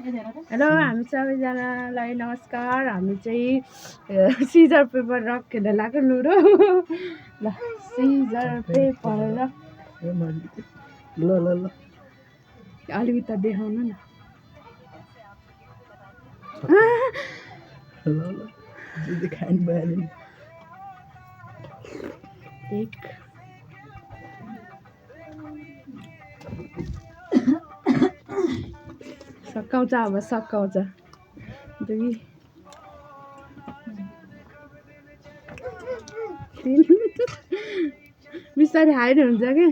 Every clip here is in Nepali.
हेलो हामी सबैजनालाई नमस्कार। हामी चाहिँ सिजर पेपर रक खेल्न लाग्यो लुडो। ल सिजर पेपर रक ल ल ल अलिकति त देखाउनु न। ल ल जे खानु भइहाल्यो नि। एक सकाउँछ अब सकाउँछ। दुई तिन बिस्तारै हाइड हुन्छ क्या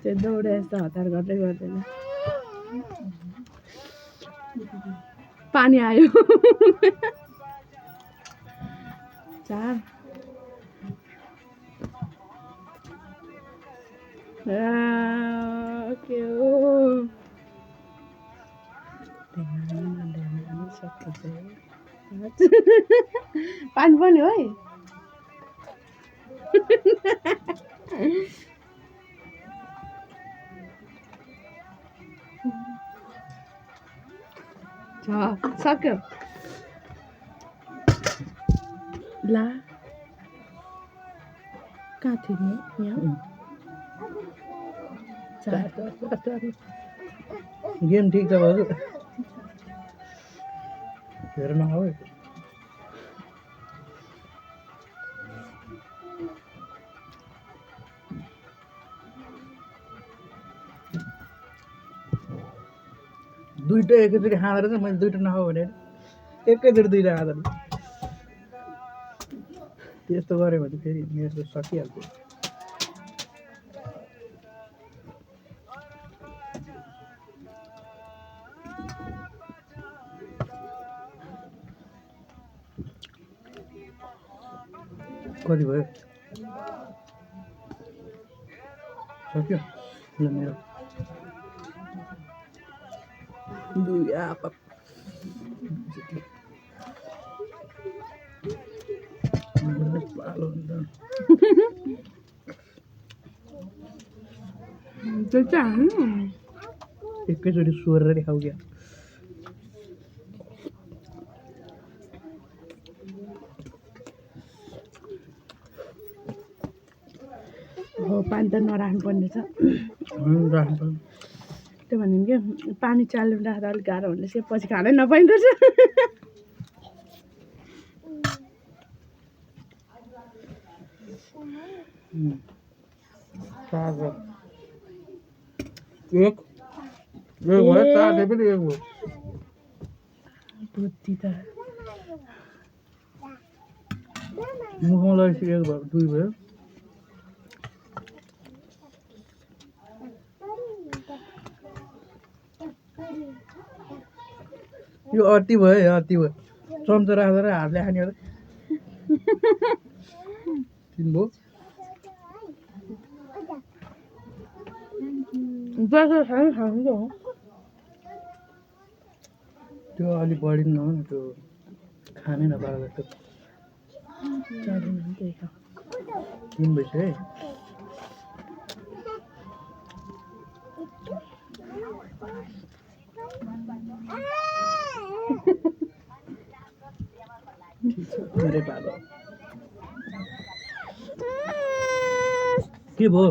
त्यो दौडे जस्तो हतार गर्दै गर्दैन। पानी आयो। चार के हो पानी पनि हो है। सक्यो ला कहाँ थियो यहाँ गेम ठिक छ भाउजू हेर न हो दुईटा एकैचोटि खाँदो रहेछ। मैले दुईटा नखाऊ भने एकैचोटि दुईटा खाँदो रहेछ। त्यस्तो गऱ्यो भने फेरि मेरो त सकिहाल्थ्यो। कति भयो सक्यो ल मेरो दुई आप एकैचोटि सोरेर खाऊ क्या। हो पानी त नराख्नु पर्ने छ। राख्नु त्यो भने के पानी चालु राख्दा अलिक गाह्रो हुने रहेछ। पछि खानै नपाइँदो रहेछ। एक भयो चार पनि एक भयो बुद्धि त मुखमा लगेपछि एक भयो दुई भयो। यो अति भयो है अति भयो। चम्चा राख्दा हातले खाने हो तिन भयो। त्यो अलिक बढी न त्यो खानै नपाएको जस्तो तिन भइसक्यो है। मेरै पालो के भयो